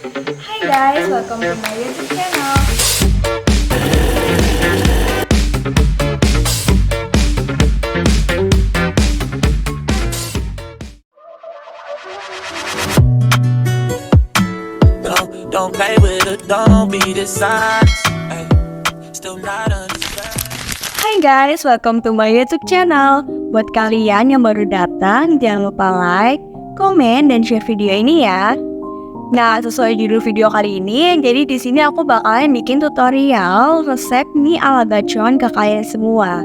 Hi guys, welcome to my YouTube channel. Don't play with it, don't be dishonest. Ay, still not understand. Hai guys, welcome to my YouTube channel. Buat kalian yang baru datang, jangan lupa like, komen, dan share video ini ya. Nah, sesuai judul video kali ini, jadi di sini aku bakalan bikin tutorial resep mie ala gacor ke kalian semua.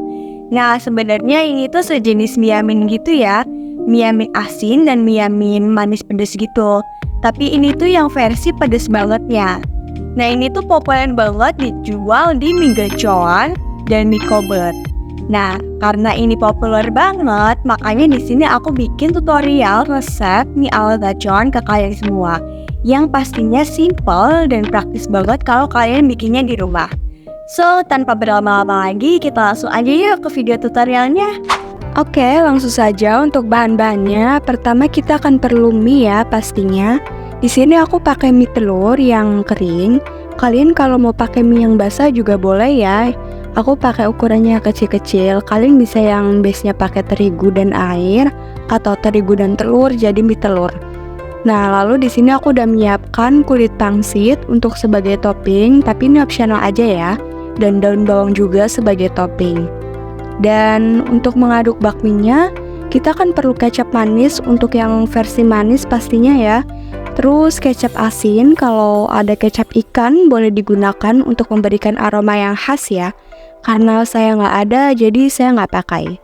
Nah, sebenarnya ini tuh sejenis mie amin gitu ya. Mie amin asin dan mie amin manis pedes gitu. Tapi ini tuh yang versi pedes bangetnya. Nah, ini tuh populer banget dijual di mie gacor dan mie kobet. Nah, karena ini populer banget, makanya di sini aku bikin tutorial resep mie ala gacor ke kalian semua. Yang pastinya simple dan praktis banget kalau kalian bikinnya di rumah. So, tanpa berlama-lama lagi, kita langsung aja yuk ke video tutorialnya. Oke, langsung saja untuk bahan-bahannya. Pertama kita akan perlu mie ya pastinya. Di sini aku pakai mie telur yang kering. Kalian kalau mau pakai mie yang basah juga boleh ya. Aku pakai ukurannya kecil-kecil. Kalian bisa yang base-nya pakai terigu dan air atau terigu dan telur jadi mie telur. Nah, lalu di sini aku udah menyiapkan kulit pangsit untuk sebagai topping, tapi ini opsional aja ya. Dan daun bawang juga sebagai topping. Dan untuk mengaduk bakminya, kita kan perlu kecap manis untuk yang versi manis pastinya ya. Terus kecap asin, kalau ada kecap ikan boleh digunakan untuk memberikan aroma yang khas ya. Karena saya nggak ada, jadi saya nggak pakai.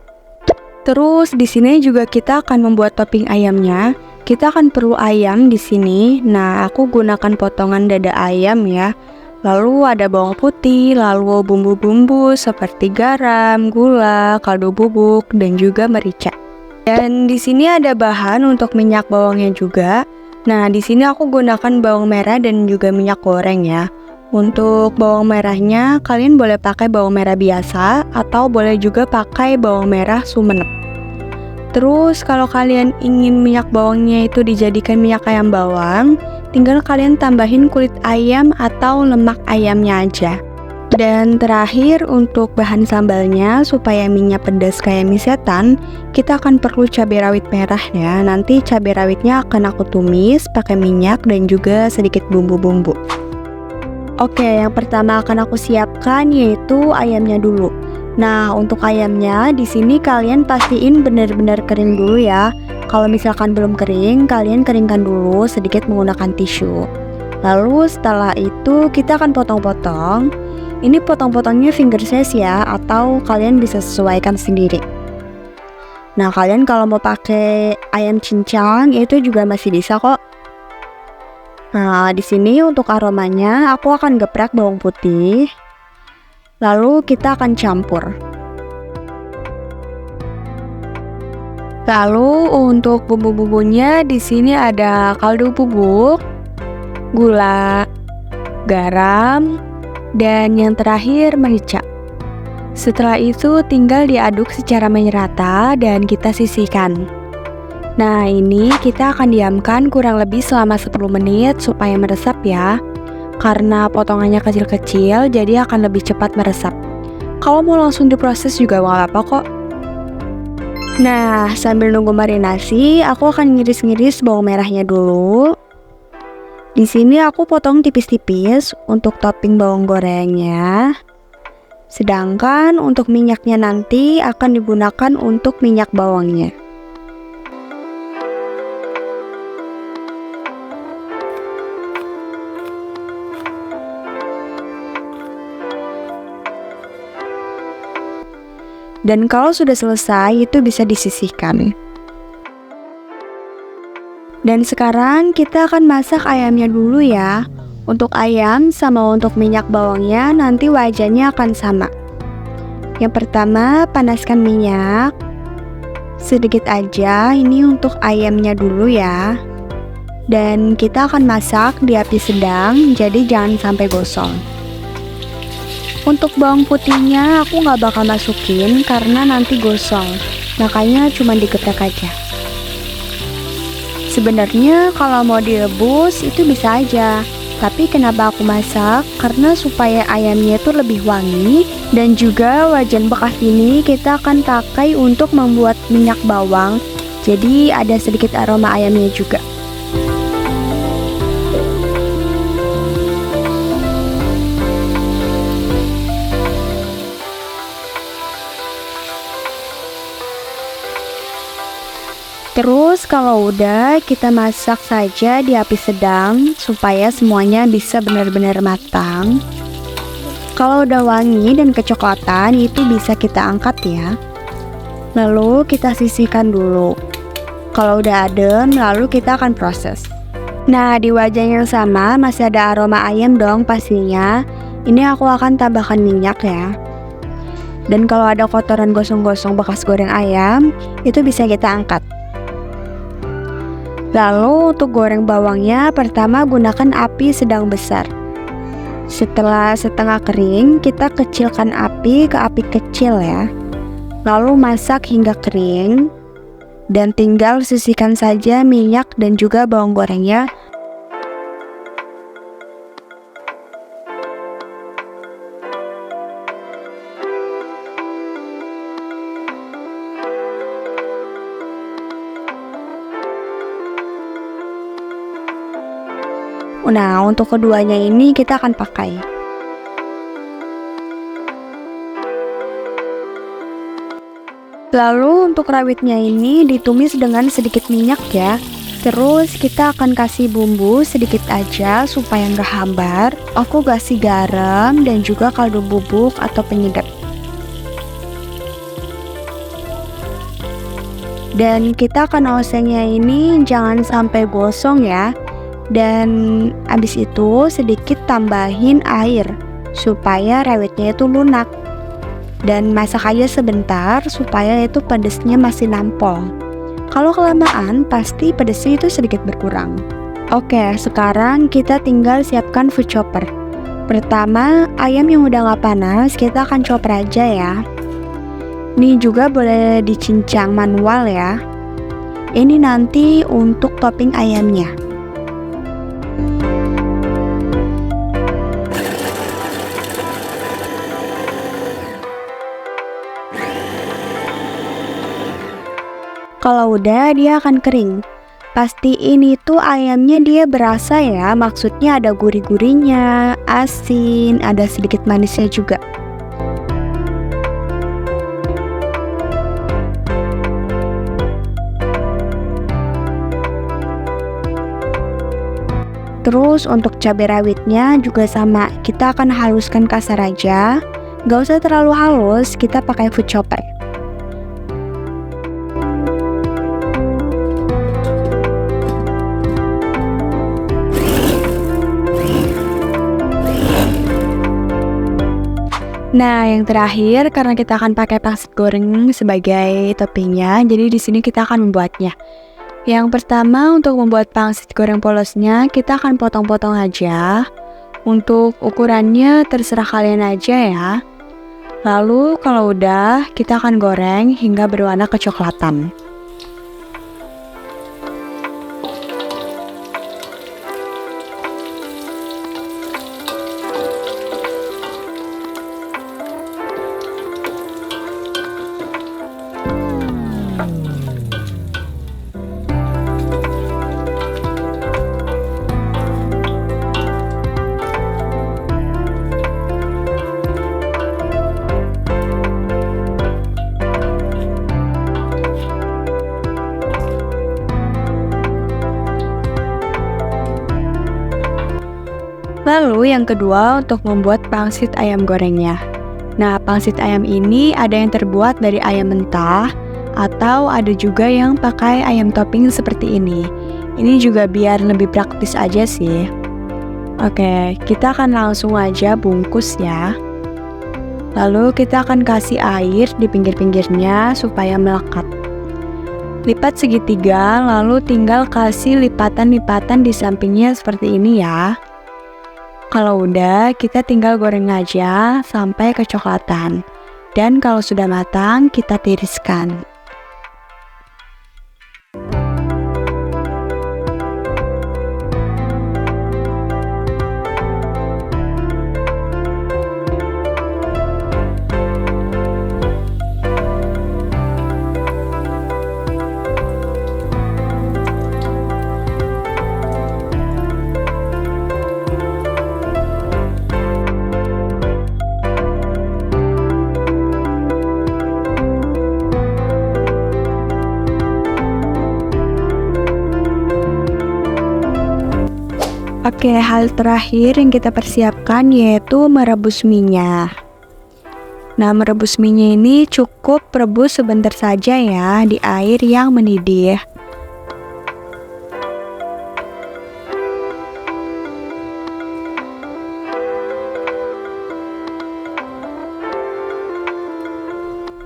Terus di sini juga kita akan membuat topping ayamnya. Kita akan perlu ayam di sini. Nah, aku gunakan potongan dada ayam ya. Lalu ada bawang putih, lalu bumbu-bumbu seperti garam, gula, kaldu bubuk, dan juga merica. Dan di sini ada bahan untuk minyak bawangnya juga. Nah, di sini aku gunakan bawang merah dan juga minyak goreng ya. Untuk bawang merahnya, kalian boleh pakai bawang merah biasa atau boleh juga pakai bawang merah Sumenep. Terus kalau kalian ingin minyak bawangnya itu dijadikan minyak ayam bawang, tinggal kalian tambahin kulit ayam atau lemak ayamnya aja. Dan terakhir untuk bahan sambalnya supaya minyak pedas kayak mie setan, kita akan perlu cabai rawit merah ya. Nanti cabai rawitnya akan aku tumis pakai minyak dan juga sedikit bumbu-bumbu. Oke, yang pertama akan aku siapkan yaitu ayamnya dulu. Nah, untuk ayamnya di sini kalian pastiin benar-benar kering dulu ya. Kalau misalkan belum kering, kalian keringkan dulu sedikit menggunakan tisu. Lalu setelah itu kita akan potong-potong. Ini potong-potongnya finger size ya, atau kalian bisa sesuaikan sendiri. Nah, kalian kalau mau pakai ayam cincang itu juga masih bisa kok. Nah, di sini untuk aromanya aku akan geprek bawang putih. Lalu kita akan campur. Lalu untuk bumbu-bumbunya di sini ada kaldu bubuk, gula, garam, dan yang terakhir merica. Setelah itu tinggal diaduk secara merata dan kita sisihkan. Nah, ini kita akan diamkan kurang lebih selama 10 menit supaya meresap ya. Karena potongannya kecil-kecil, jadi akan lebih cepat meresap. Kalau mau langsung diproses juga nggak apa-apa kok. Nah, sambil nunggu marinasi, aku akan ngiris-ngiris bawang merahnya dulu. Di sini aku potong tipis-tipis untuk topping bawang gorengnya. Sedangkan untuk minyaknya nanti akan digunakan untuk minyak bawangnya. Dan kalau sudah selesai itu bisa disisihkan. Dan sekarang kita akan masak ayamnya dulu ya. Untuk ayam sama untuk minyak bawangnya nanti wajannya akan sama. Yang pertama panaskan minyak. Sedikit aja, ini untuk ayamnya dulu ya. Dan kita akan masak di api sedang, jadi jangan sampai gosong. Untuk bawang putihnya aku nggak bakal masukin karena nanti gosong, makanya cuma digeprek aja. Sebenarnya kalau mau direbus itu bisa aja. Tapi kenapa aku masak? Karena supaya ayamnya itu lebih wangi. Dan juga wajan bekas ini kita akan pakai untuk membuat minyak bawang. Jadi ada sedikit aroma ayamnya juga. Terus kalau udah, kita masak saja di api sedang supaya semuanya bisa benar-benar matang. Kalau udah wangi dan kecoklatan, itu bisa kita angkat ya. Lalu kita sisihkan dulu. Kalau udah adem, lalu kita akan proses. Nah, di wajan yang sama masih ada aroma ayam dong pastinya. Ini aku akan tambahkan minyak ya. Dan kalau ada kotoran gosong-gosong bekas goreng ayam, itu bisa kita angkat. Lalu untuk goreng bawangnya, pertama gunakan api sedang besar. Setelah setengah kering, kita kecilkan api ke api kecil ya. Lalu masak hingga kering. Dan tinggal sisihkan saja minyak dan juga bawang gorengnya. Nah, untuk keduanya ini kita akan pakai. Lalu untuk rawitnya ini ditumis dengan sedikit minyak ya. Terus kita akan kasih bumbu sedikit aja supaya nggak hambar. Aku kasih garam dan juga kaldu bubuk atau penyedap. Dan kita akan osengnya ini jangan sampai gosong ya. Dan abis itu sedikit tambahin air supaya rawitnya itu lunak. Dan masak aja sebentar supaya itu pedesnya masih nampol. Kalau kelamaan pasti pedesnya itu sedikit berkurang. Oke, sekarang kita tinggal siapkan food chopper. Pertama, ayam yang udah gak panas kita akan chopper aja ya. Ini juga boleh dicincang manual ya. Ini nanti untuk topping ayamnya. Kalau udah, dia akan kering. Pastiin itu ayamnya dia berasa ya, maksudnya ada gurih-gurihnya, asin, ada sedikit manisnya juga. Terus untuk cabai rawitnya juga sama, kita akan haluskan kasar aja. Gak usah terlalu halus, kita pakai food chopper. Nah, yang terakhir karena kita akan pakai pangsit goreng sebagai toppingnya, jadi di sini kita akan membuatnya. Yang pertama untuk membuat pangsit goreng polosnya, kita akan potong-potong aja. Untuk ukurannya terserah kalian aja ya. Lalu kalau udah, kita akan goreng hingga berwarna kecoklatan. Lalu yang kedua untuk membuat pangsit ayam gorengnya. Nah, pangsit ayam ini ada yang terbuat dari ayam mentah atau ada juga yang pakai ayam topping seperti ini. Ini juga biar lebih praktis aja sih. Oke, kita akan langsung aja bungkus ya. Lalu kita akan kasih air di pinggir-pinggirnya supaya melekat. Lipat segitiga, lalu tinggal kasih lipatan-lipatan di sampingnya seperti ini ya. Kalau udah, kita tinggal goreng aja sampai kecoklatan. Dan kalau sudah matang, kita tiriskan. Oke, hal terakhir yang kita persiapkan yaitu merebus minyak. Nah, merebus minyak ini cukup rebus sebentar saja ya di air yang mendidih.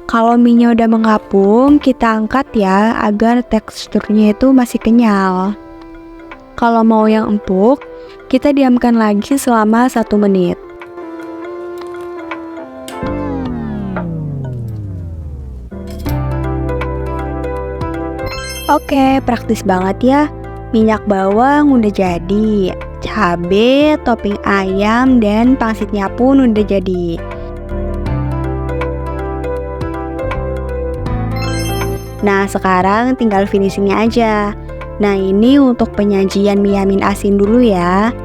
Kalau minyak udah mengapung, kita angkat ya agar teksturnya itu masih kenyal. Kalau mau yang empuk, kita diamkan lagi selama 1 menit. Oke, praktis banget ya. Minyak bawang udah jadi, cabai, topping ayam, dan pangsitnya pun udah jadi. Nah, sekarang tinggal finishingnya aja. Nah, ini untuk penyajian mie yamin asin dulu ya.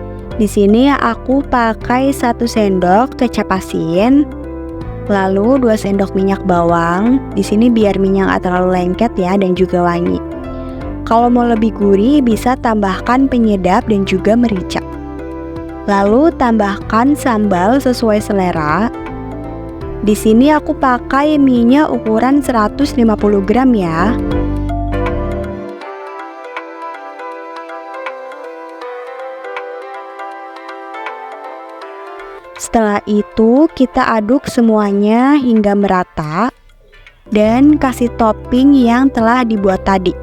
Di sini aku pakai 1 sendok kecap asin, lalu 2 sendok minyak bawang. Di sini biar minyak nggak terlalu lengket ya dan juga wangi. Kalau mau lebih gurih bisa tambahkan penyedap dan juga merica. Lalu tambahkan sambal sesuai selera. Di sini aku pakai minyak ukuran 150 gram ya. Setelah itu kita aduk semuanya hingga merata dan kasih topping yang telah dibuat tadi.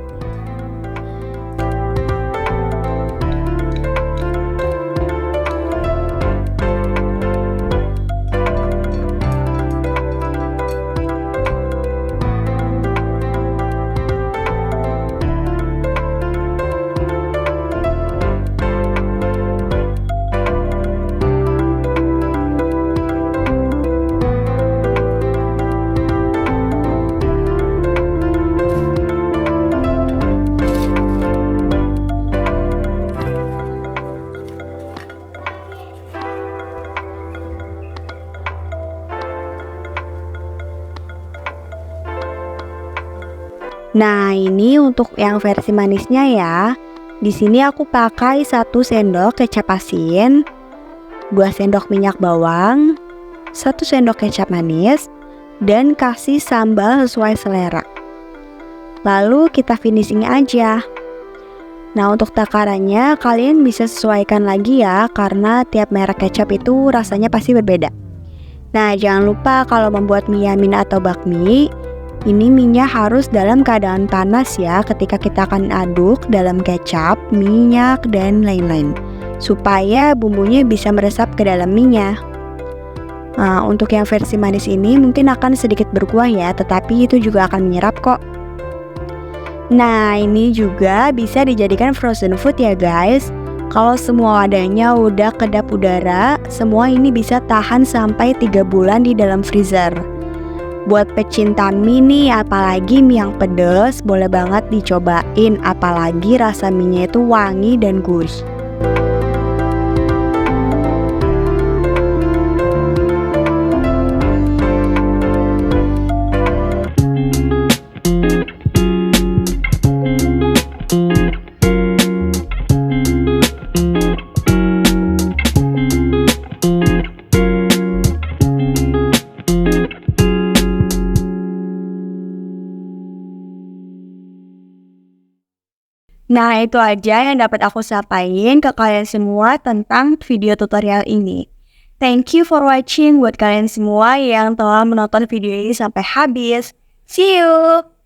Nah, ini untuk yang versi manisnya ya. Di sini aku pakai 1 sendok kecap asin, 2 sendok minyak bawang, 1 sendok kecap manis, dan kasih sambal sesuai selera. Lalu kita finishing aja. Nah, untuk takarannya kalian bisa sesuaikan lagi ya, karena tiap merek kecap itu rasanya pasti berbeda. Nah, jangan lupa kalau membuat mie yamin atau bakmi, ini minyak harus dalam keadaan panas ya ketika kita akan aduk dalam kecap, minyak, dan lain-lain, supaya bumbunya bisa meresap ke dalam minyak. Nah, untuk yang versi manis ini mungkin akan sedikit berkuah ya, tetapi itu juga akan menyerap kok. Nah, ini juga bisa dijadikan frozen food ya guys. Kalau semua wadahnya udah kedap udara, semua ini bisa tahan sampai 3 bulan di dalam freezer. Buat pecinta mie nih, apalagi mie yang pedas, boleh banget dicobain. Apalagi rasa mie-nya itu wangi dan gurih. Nah, itu aja yang dapat aku sampaikan ke kalian semua tentang video tutorial ini. Thank you for watching buat kalian semua yang telah menonton video ini sampai habis. See you!